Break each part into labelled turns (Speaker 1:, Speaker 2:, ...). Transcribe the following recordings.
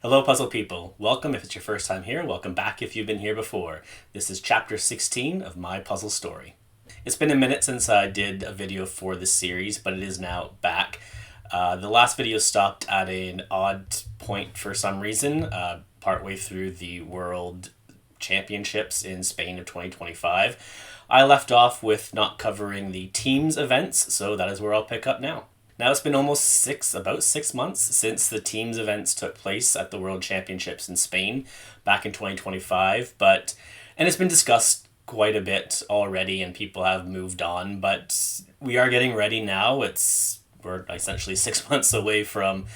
Speaker 1: Hello puzzle people, welcome if it's your first time here, welcome back if you've been here before. This is chapter 16 of my puzzle story. It's been a minute since I did a video for this series, but it is now back. The last video stopped at an odd point for some reason, partway through the World Championships in Spain of 2025. I left off with not covering the teams events, so that is where I'll pick up now. Now it's been almost about 6 months since the teams events took place at the World Championships in Spain back in 2025, and it's been discussed quite a bit already and people have moved on, but we are getting ready now. We're essentially 6 months away from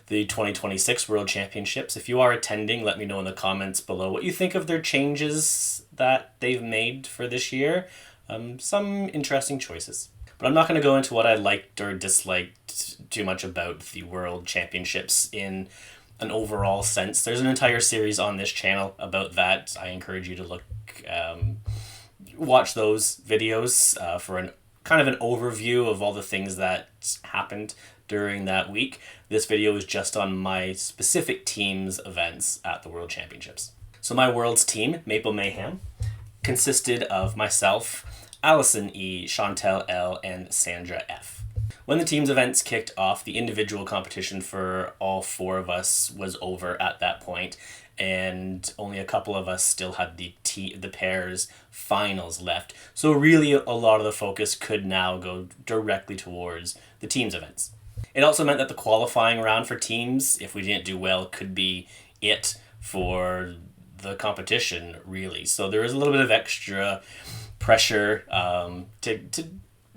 Speaker 1: the 2026 World Championships. If you are attending, let me know in the comments below what you think of their changes that they've made for this year. Some interesting choices. But I'm not going to go into what I liked or disliked too much about the World Championships in an overall sense. There's an entire series on this channel about that. I encourage you to watch those videos for an kind of an overview of all the things that happened during that week. This video is just on my specific team's events at the World Championships. So my world's team, Maple Mayhem, consisted of myself, Allison E, Chantel L, and Sandra F. When the team's events kicked off, the individual competition for all four of us was over at that point, and only a couple of us still had the pairs finals left. So really a lot of the focus could now go directly towards the team's events. It also meant that the qualifying round for teams, if we didn't do well, could be it for the competition, really. So there was a little bit of extra pressure to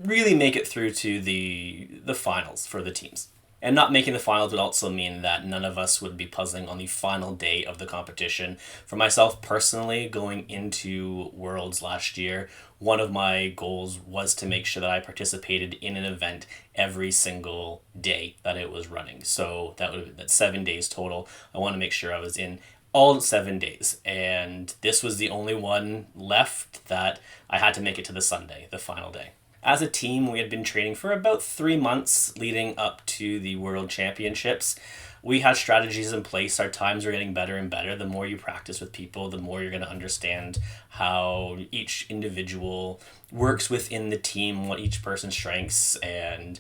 Speaker 1: really make it through to the finals for the teams. And not making the finals would also mean that none of us would be puzzling on the final day of the competition. For myself personally, going into Worlds last year, one of my goals was to make sure that I participated in an event every single day that it was running. So that's 7 days total. I want to make sure I was in all 7 days, and this was the only one left that I had to make it to the Sunday, the final day. As a team, we had been training for about 3 months leading up to the World Championships. We had strategies in place. Our times were getting better and better. The more you practice with people, the more you're going to understand how each individual works within the team, what each person's strengths and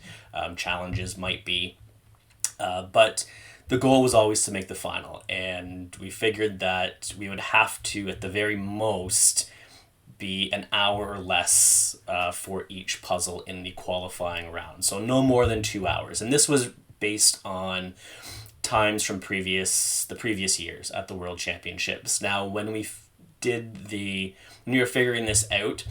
Speaker 1: challenges might be. But the goal was always to make the final, and we figured that we would have to, at the very most, be an hour or less for each puzzle in the qualifying round. So no more than 2 hours. And this was based on times from the previous years at the World Championships. Now, when we were figuring this out,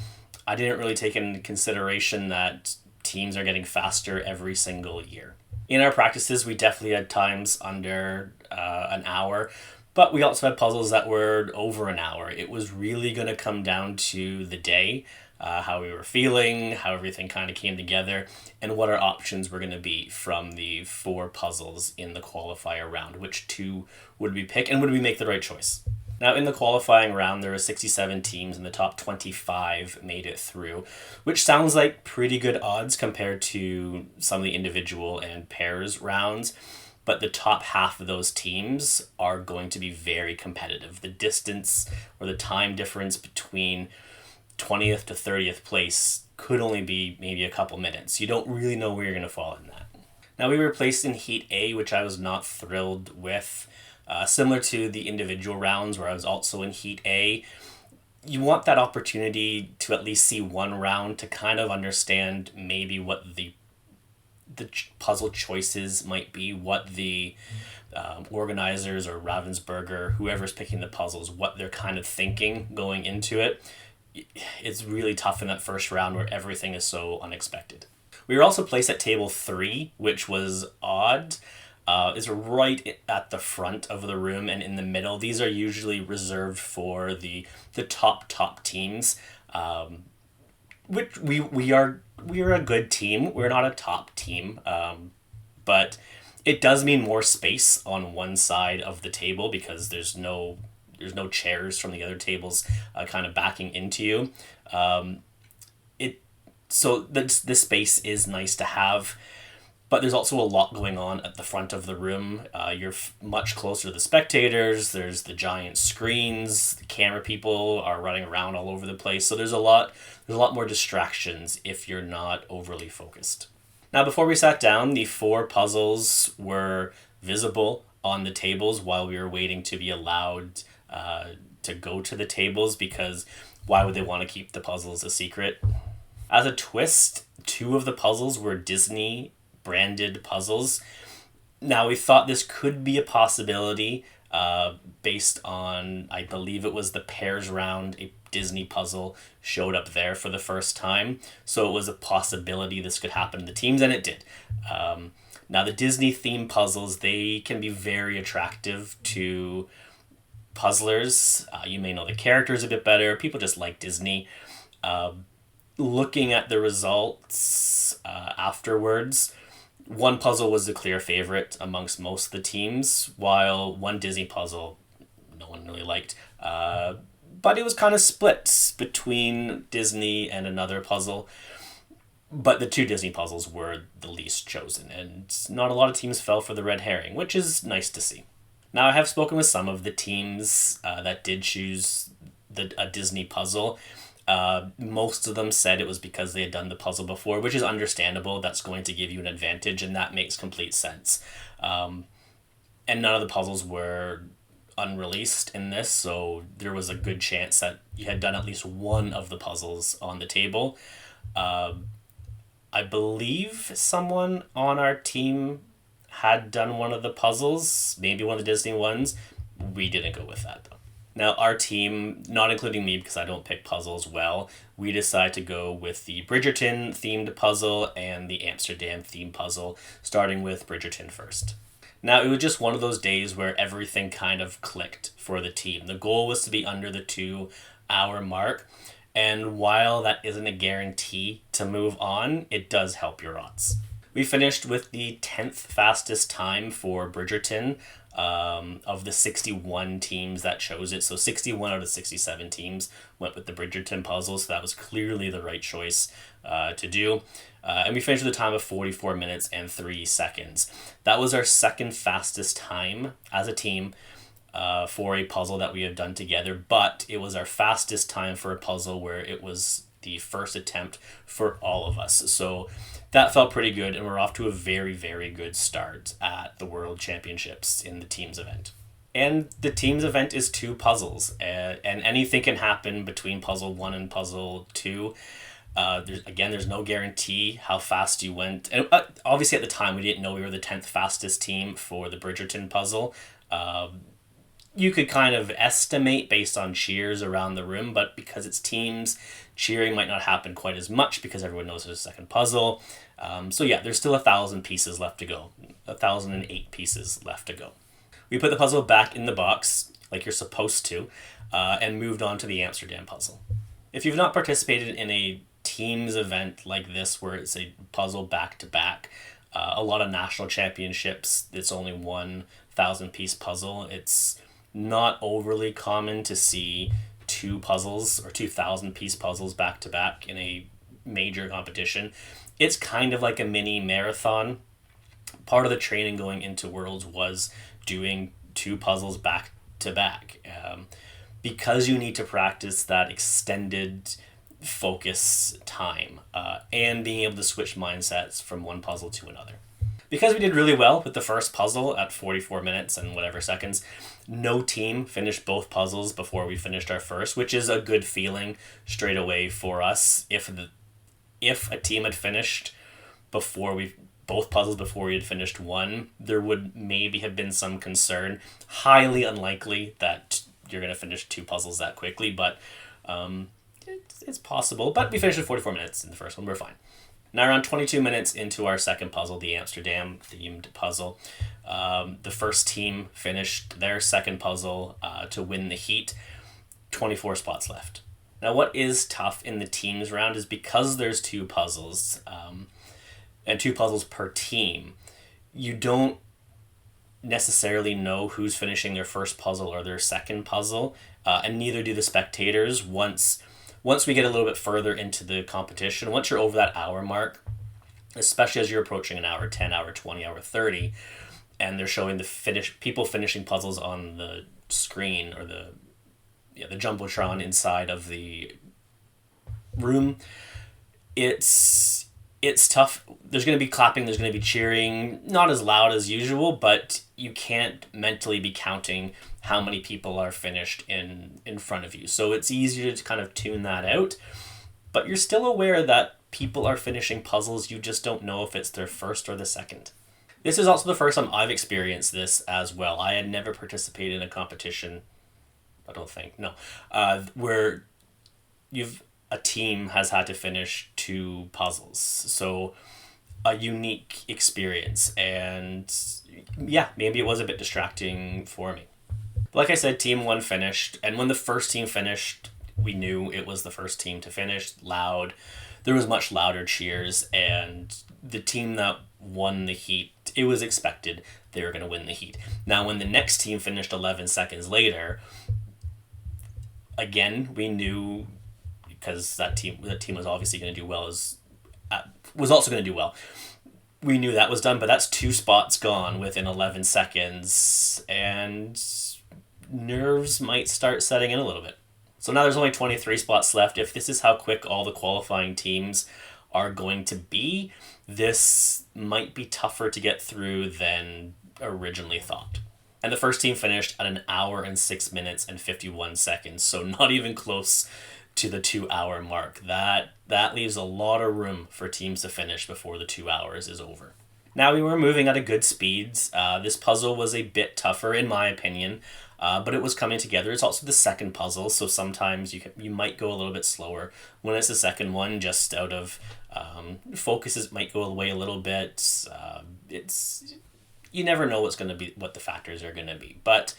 Speaker 1: I didn't really take into consideration that teams are getting faster every single year. In our practices, we definitely had times under an hour, but we also had puzzles that were over an hour. It was really going to come down to the day, how we were feeling, how everything kind of came together, and what our options were going to be from the 4 puzzles in the qualifier round. Which 2 would we pick, and would we make the right choice? Now, in the qualifying round, there were 67 teams, and the top 25 made it through, which sounds like pretty good odds compared to some of the individual and pairs rounds. But the top half of those teams are going to be very competitive. The distance or the time difference between 20th to 30th place could only be maybe a couple minutes. You don't really know where you're going to fall in that. Now, we were placed in Heat A, which I was not thrilled with. Similar to the individual rounds where I was also in Heat A, you want that opportunity to at least see one round to kind of understand maybe what the puzzle choices might be, what the organizers or Ravensburger, whoever's picking the puzzles, what they're kind of thinking going into it. It's really tough in that first round where everything is so unexpected. We were also placed at table 3, which was odd. Is right at the front of the room and in the middle. These are usually reserved for the top teams. Which we are a good team. We're not a top team, but it does mean more space on one side of the table because there's no chairs from the other tables kind of backing into you. So this space is nice to have. But there's also a lot going on at the front of the room. You're much closer to the spectators. There's the giant screens. The camera people are running around all over the place. So there's a lot more distractions if you're not overly focused. Now, before we sat down, the 4 puzzles were visible on the tables while we were waiting to be allowed to go to the tables, because why would they want to keep the puzzles a secret? As a twist, 2 of the puzzles were Disney branded puzzles. Now, we thought this could be a possibility based on, I believe it was the pairs round, a Disney puzzle showed up there for the first time. So it was a possibility this could happen in the teams, and it did. Now, the Disney theme puzzles, they can be very attractive to puzzlers. You may know the characters a bit better. People just like Disney. Looking at the results afterwards, one puzzle was the clear favorite amongst most of the teams, while one Disney puzzle no one really liked. But it was kind of split between Disney and another puzzle. But the 2 Disney puzzles were the least chosen, and not a lot of teams fell for the red herring, which is nice to see. Now, I have spoken with some of the teams that did choose a Disney puzzle. Most of them said it was because they had done the puzzle before, which is understandable. That's going to give you an advantage, and that makes complete sense. And none of the puzzles were unreleased in this, so there was a good chance that you had done at least one of the puzzles on the table. I believe someone on our team had done one of the puzzles, maybe one of the Disney ones. We didn't go with that, though. Now, our team, not including me because I don't pick puzzles well, we decided to go with the Bridgerton themed puzzle and the Amsterdam themed puzzle, starting with Bridgerton first. Now, it was just one of those days where everything kind of clicked for the team. The goal was to be under the 2-hour mark, and while that isn't a guarantee to move on, it does help your odds. We finished with the 10th fastest time for Bridgerton of the 61 teams that chose it. So 61 out of 67 teams went with the Bridgerton puzzle, so that was clearly the right choice to do. And we finished with a time of 44 minutes and 3 seconds. That was our second fastest time as a team for a puzzle that we have done together, but it was our fastest time for a puzzle where it was the first attempt for all of us. So that felt pretty good, and we're off to a very, very good start at the World Championships in the teams event. And the teams event is 2 puzzles, and anything can happen between puzzle 1 and puzzle 2. There's no guarantee how fast you went. And obviously at the time we didn't know we were the 10th fastest team for the Bridgerton puzzle. You could kind of estimate based on cheers around the room, but because it's teams, cheering might not happen quite as much because everyone knows there's a second puzzle. So yeah, there's still 1,000 pieces left to go. 1,008 pieces left to go. We put the puzzle back in the box, like you're supposed to, and moved on to the Amsterdam puzzle. If you've not participated in a teams event like this, where it's a puzzle back-to-back, a lot of national championships, it's only 1,000-piece puzzle. It's not overly common to see 2 puzzles or 2,000-piece puzzles back-to-back in a major competition. It's kind of like a mini marathon. Part of the training going into Worlds was doing 2 puzzles back-to-back because you need to practice that extended focus time and being able to switch mindsets from one puzzle to another. Because we did really well with the first puzzle at 44 minutes and whatever seconds, no team finished both puzzles before we finished our first, which is a good feeling straight away for us. If a team had finished both puzzles before we had finished one, there would maybe have been some concern. Highly unlikely that you're going to finish 2 puzzles that quickly, but it's possible. But we finished at 44 minutes in the first one. We're fine. Now, around 22 minutes into our second puzzle, the Amsterdam-themed puzzle, the first team finished their second puzzle to win the heat. 24 spots left. Now, what is tough in the teams round is because there's 2 puzzles, and 2 puzzles per team, you don't necessarily know who's finishing their first puzzle or their second puzzle, and neither do the spectators. Once we get a little bit further into the competition, once you're over that hour mark, especially as you're approaching an hour 10, hour 20, hour 30, and they're showing people finishing puzzles on the screen, or the jumbotron inside of the room. It's tough. There's going to be clapping, there's going to be cheering, not as loud as usual, but you can't mentally be counting how many people are finished in front of you. So it's easier to kind of tune that out, but you're still aware that people are finishing puzzles. You just don't know if it's their first or the second. This is also the first time I've experienced this as well. I had never participated in a competition, I don't think, no, where a team has had to finish 2 puzzles. So a unique experience, and yeah, maybe it was a bit distracting for me. But like I said, team 1 finished, and when the first team finished, we knew it was the first team to finish. Loud. There was much louder cheers, and the team that won the heat, it was expected they were going to win the heat. Now, when the next team finished 11 seconds later, again, we knew, because that team was obviously going to do well, was also going to do well. We knew that was done, but that's 2 spots gone within 11 seconds, and nerves might start setting in a little bit. So now there's only 23 spots left. If this is how quick all the qualifying teams are going to be, this might be tougher to get through than originally thought. And the first team finished at 1 hour and 6 minutes and 51 seconds, so not even close to the 2-hour mark. That leaves a lot of room for teams to finish before the 2 hours is over. Now, we were moving at a good speeds. This puzzle was a bit tougher, in my opinion, but it was coming together. It's also the second puzzle, so sometimes you might go a little bit slower. When it's the second one, just out of focuses might go away a little bit. You never know what the factors are going to be. But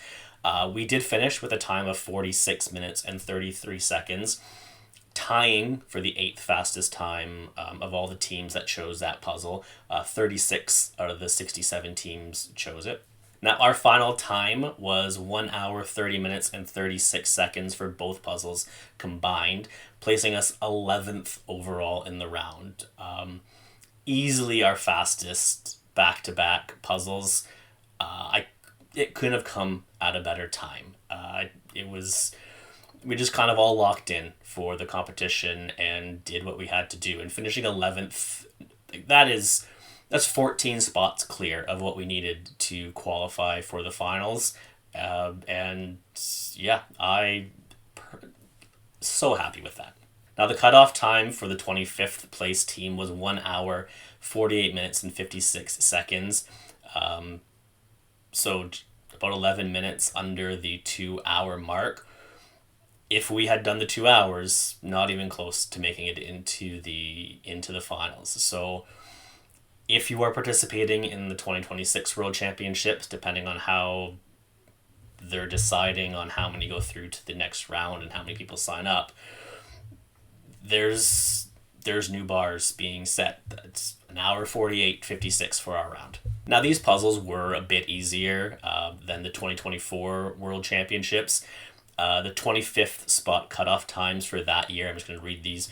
Speaker 1: we did finish with a time of 46 minutes and 33 seconds, tying for the 8th fastest time of all the teams that chose that puzzle. 36 out of the 67 teams chose it. Now, our final time was 1 hour, 30 minutes, and 36 seconds for both puzzles combined, placing us 11th overall in the round. Easily our fastest back-to-back puzzles. It couldn't have come at a better time. We just kind of all locked in for the competition and did what we had to do. And finishing 11th, that's 14 spots clear of what we needed to qualify for the finals. And yeah, I'm so happy with that. Now, the cutoff time for the 25th place team was 1 hour, 48 minutes, and 56 seconds. So about 11 minutes under the 2-hour mark. If we had done the 2 hours, not even close to making it into the finals. So if you are participating in the 2026 World Championships, depending on how they're deciding on how many go through to the next round and how many people sign up, there's new bars being set. That's 1 hour 48:56 for our round. Now, these puzzles were a bit easier than the 2024 World Championships. The 25th spot cutoff times for that year, I'm just going to read these.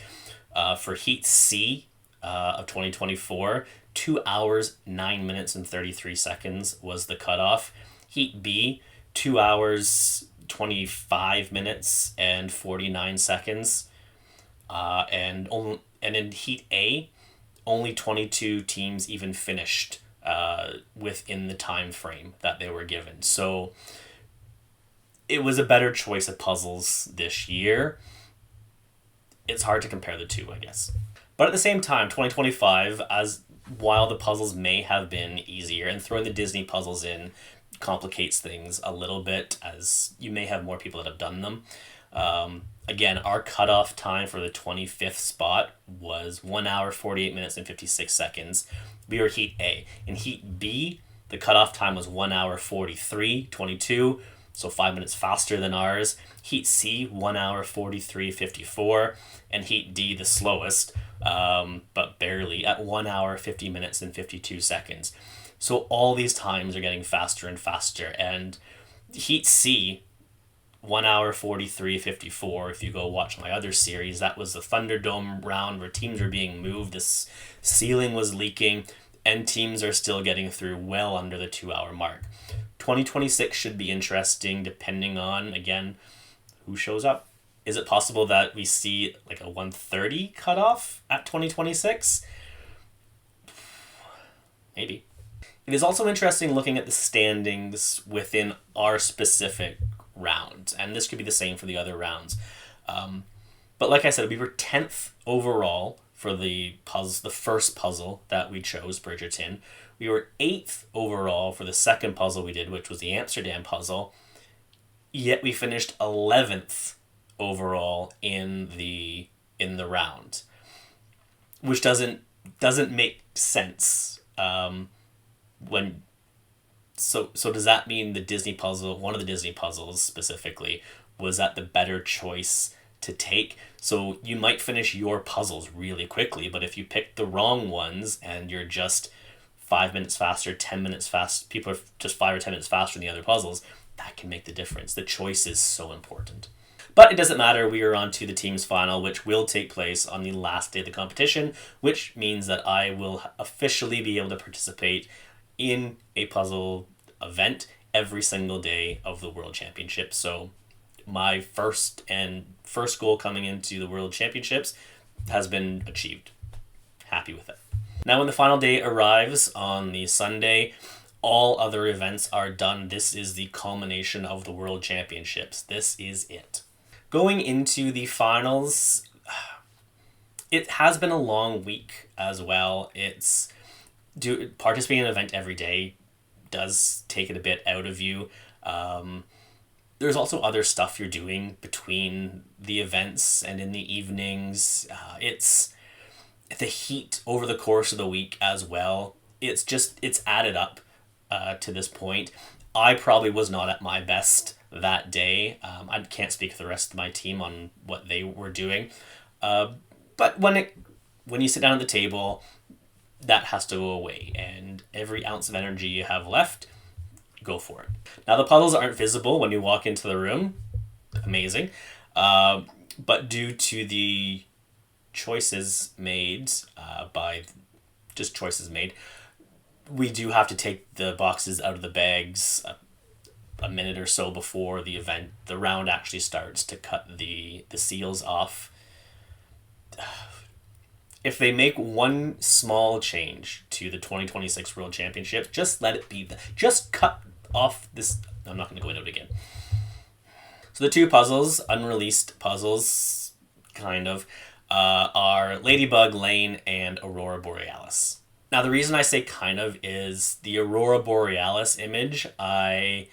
Speaker 1: For Heat C of 2024, 2 hours, 9 minutes, and 33 seconds was the cutoff. Heat B, 2 hours, 25 minutes, and 49 seconds. And in Heat A, only 22 teams even finished within the time frame that they were given. So it was a better choice of puzzles this year. It's hard to compare the two, I guess. But at the same time, 2025, while the puzzles may have been easier, and throwing the Disney puzzles in complicates things a little bit, as you may have more people that have done them. Again, our cutoff time for the 25th spot was 1 hour, 48 minutes, and 56 seconds. We were Heat A. In Heat B, the cutoff time was 1 hour, 43:22, so 5 minutes faster than ours. Heat C, 1 hour, 43:54, and Heat D, the slowest, but barely, at 1 hour, 50 minutes, and 52 seconds. So all these times are getting faster and faster, and Heat C 1 hour 43:54. If you go watch my other series, that was the Thunderdome round where teams were being moved, this ceiling was leaking, and teams are still getting through well under the 2 hour mark. 2026 should be interesting depending on, again, who shows up. Is it possible that we see like a 1:30 cutoff at 2026? Maybe. It is also interesting looking at the standings within our specific round, and this could be the same for the other rounds. But like I said, we were 10th overall for the first puzzle that we chose, Bridgerton. We were 8th overall for the second puzzle we did, which was the Amsterdam puzzle. Yet we finished 11th overall in the round, which doesn't make sense. So does that mean the Disney puzzle, one of the Disney puzzles specifically, was that the better choice to take? So you might finish your puzzles really quickly, but if you pick the wrong ones and you're just 5 minutes faster, 10 minutes fast, people are just 5 or 10 minutes faster than the other puzzles, that can make the difference. The choice is so important. But it doesn't matter, we are on to the team's final, which will take place on the last day of the competition, which means that I will officially be able to participate in a puzzle event every single day of the World Championships. So my first goal coming into the World Championships has been achieved. Happy with it. Now when the final day arrives on the Sunday, all other events are done. This is the culmination of the World Championships. This is it. Going into the finals, it has been a long week as well. Participating in an event every day does take it a bit out of you. There's also other stuff you're doing between the events and in the evenings. It's the heat over the course of the week as well. It's added up to this point. I probably was not at my best that day. I can't speak for the rest of my team on what they were doing. But when you sit down at the table, that has to go away, and every ounce of energy you have left, go for it. Now the puzzles aren't visible when you walk into the room. Amazing. But due to the choices made we do have to take the boxes out of the bags a minute or so before the round actually starts, to cut the seals off. If they make one small change to the 2026 World Championship, just let it be. Just cut off this. I'm not going to go into it again. So the two puzzles, unreleased puzzles, kind of, are Ladybug Lane and Aurora Borealis. Now the reason I say kind of is the Aurora Borealis image, I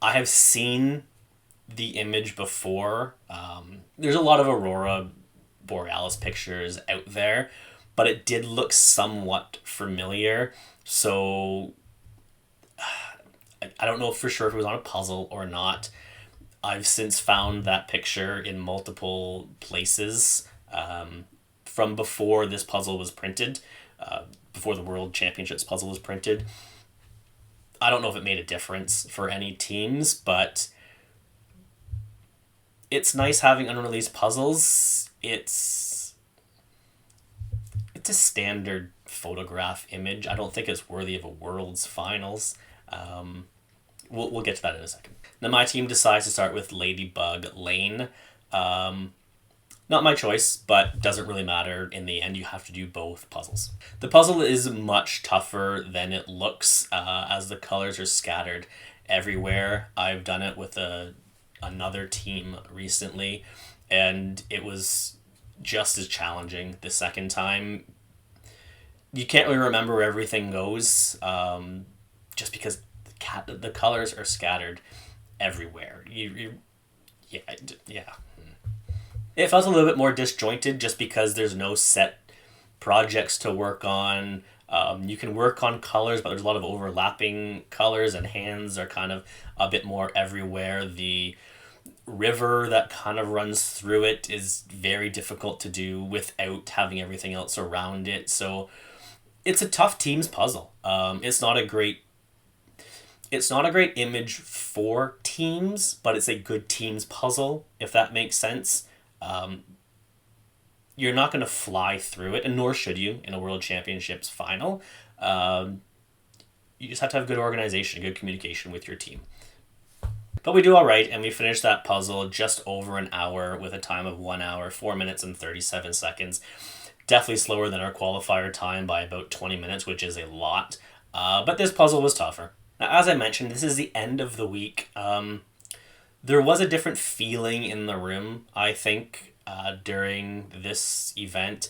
Speaker 1: have seen the image before. There's a lot of Aurora Borealis pictures out there, but it did look somewhat familiar. So I don't know for sure if it was on a puzzle or not. I've since found that picture in multiple places from before this puzzle was printed, before the World Championships puzzle was printed. I don't know if it made a difference for any teams, but it's nice having unreleased puzzles. It's a standard photograph image. I don't think it's worthy of a World's Finals. We'll get to that in a second. Now my team decides to start with Ladybug Lane. Not my choice, but doesn't really matter. In the end, you have to do both puzzles. The puzzle is much tougher than it looks, as the colors are scattered everywhere. I've done it with another team recently, and it was just as challenging the second time. You can't really remember where everything goes, just because the colors are scattered everywhere. Yeah. It felt a little bit more disjointed just because there's no set projects to work on. You can work on colors, but there's a lot of overlapping colors, and hands are kind of a bit more everywhere. The river that kind of runs through it is very difficult to do without having everything else around it. So it's a tough team's puzzle. It's It's not a great image for teams, but it's a good teams puzzle, if that makes sense. You're not going to fly through it, and nor should you in a World Championships final. You just have to have good organization, good communication with your team. But we do all right, and we finished that puzzle just over an hour with a time of 1 hour, 4 minutes, and 37 seconds. Definitely slower than our qualifier time by about 20 minutes, which is a lot. But this puzzle was tougher. Now, as I mentioned, this is the end of the week. There was a different feeling in the room, I think, during this event.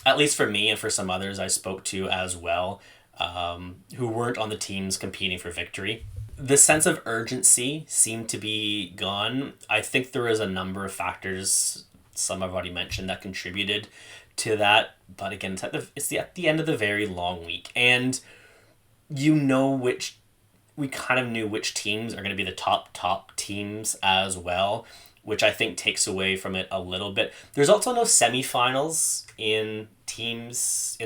Speaker 1: At least for me and for some others I spoke to as well, who weren't on the teams competing for victory. The sense of urgency seemed to be gone. I think there was a number of factors, some I've already mentioned, that contributed to that. But again, it's at the end of the very long week. And we kind of knew which teams are going to be the top teams as well, which I think takes away from it a little bit. There's also no semifinals in the teams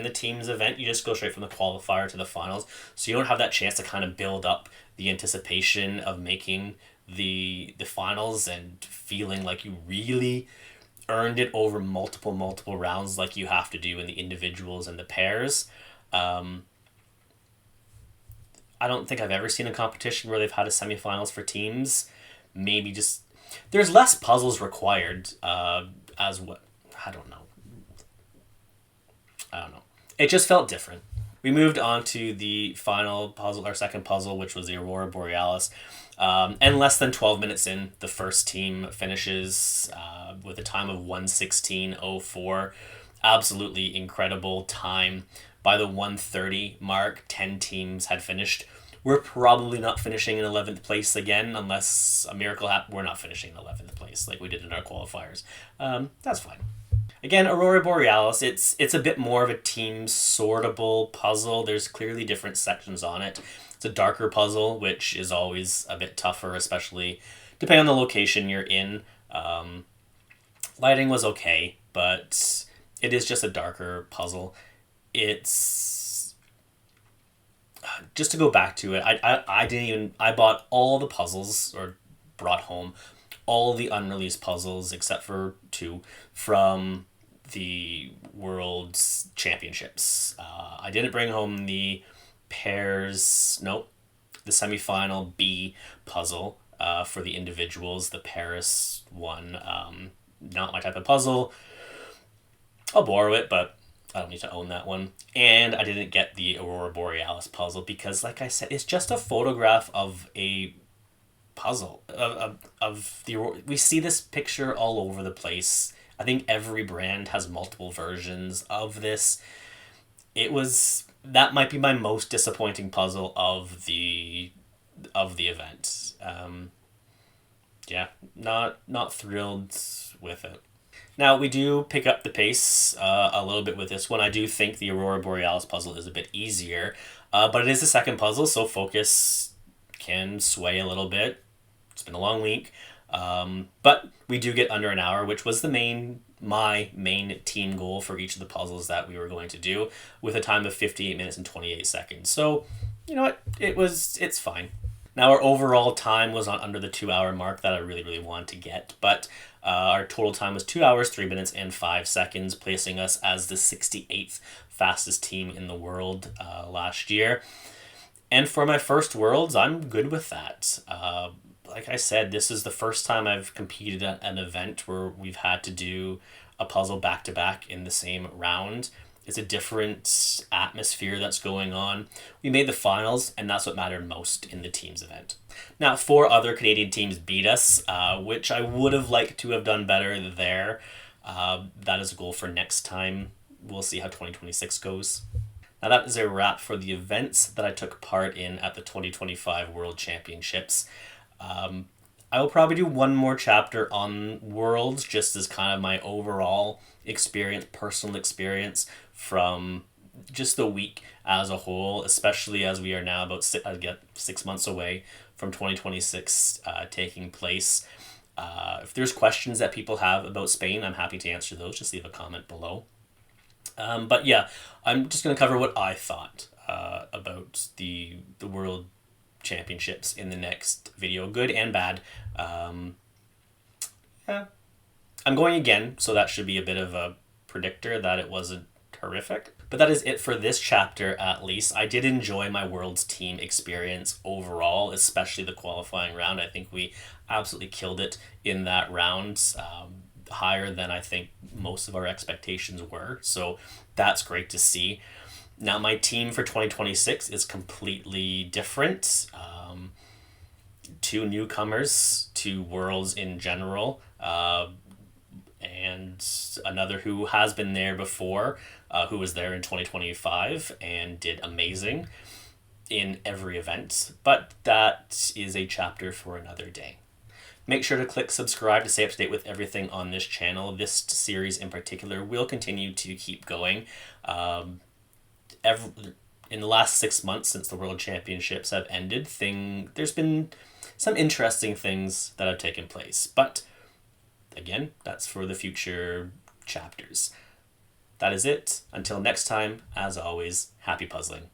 Speaker 1: event. You just go straight from the qualifier to the finals. So you don't have that chance to kind of build up the anticipation of making the finals and feeling like you really earned it over multiple rounds like you have to do in the individuals and the pairs. I don't think I've ever seen a competition where they've had a semifinals for teams. Maybe just there's less puzzles required as what I don't know. It just felt different. We moved on to the final puzzle, our second puzzle, which was the Aurora Borealis. And less than 12 minutes in, the first team finishes with a time of 1:16:04. Absolutely incredible time. By the 1:30 mark, 10 teams had finished. We're probably not finishing in 11th place again unless a miracle happens. We're not finishing in 11th place like we did in our qualifiers. That's fine. Again, Aurora Borealis, it's a bit more of a team sortable puzzle. There's clearly different sections on it. It's a darker puzzle, which is always a bit tougher, especially depending on the location you're in. Lighting was okay, but it is just a darker puzzle. It's just to go back to it. I bought all the puzzles, or brought home all the unreleased puzzles except for 2 from the World Championships. I didn't bring home the pairs. Nope, the semifinal B puzzle for the individuals. The Paris one, not my type of puzzle. I'll borrow it, but I don't need to own that one. And I didn't get the Aurora Borealis puzzle because, like I said, it's just a photograph of a puzzle of the Aurora. We see this picture all over the place. I think every brand has multiple versions of this. That might be my most disappointing puzzle of the event. Not thrilled with it. Now, we do pick up the pace a little bit with this one. I do think the Aurora Borealis puzzle is a bit easier, but it is the second puzzle, so focus can sway a little bit. It's been a long week, but we do get under an hour, which was my main team goal for each of the puzzles that we were going to do, with a time of 58 minutes and 28 seconds. So, you know what? It's fine. Now, our overall time was on under the 2-hour mark that I really, really wanted to get, but our total time was 2 hours, 3 minutes, and 5 seconds, placing us as the 68th fastest team in the world last year. And for my first Worlds, I'm good with that. Like I said, this is the first time I've competed at an event where we've had to do a puzzle back-to-back in the same round. It's a different atmosphere that's going on. We made the finals, and that's what mattered most in the teams event. Now, 4 other Canadian teams beat us, which I would have liked to have done better there. That is a goal for next time. We'll see how 2026 goes. Now, that is a wrap for the events that I took part in at the 2025 World Championships. I will probably do one more chapter on Worlds, just as kind of my overall experience, personal experience from just the week as a whole, especially as we are now about 6 months away from 2026 taking place. If there's questions that people have about Spain, I'm happy to answer those. Just leave a comment below. I'm just going to cover what I thought about the World Championships in the next video, good and bad. Yeah. I'm going again, so that should be a bit of a predictor that it wasn't horrific. But that is it for this chapter, at least. I did enjoy my Worlds team experience overall, especially the qualifying round. I think we absolutely killed it in that round, higher than I think most of our expectations were. So that's great to see. Now my team for 2026 is completely different. Two newcomers to Worlds in general, and another who has been there before, who was there in 2025 and did amazing in every event. But that is a chapter for another day. Make sure to click subscribe to stay up to date with everything on this channel. This series in particular will continue to keep going. In the last 6 months since the World Championships have ended, there's been some interesting things that have taken place. But again, that's for the future chapters. That is it. Until next time, as always, happy puzzling.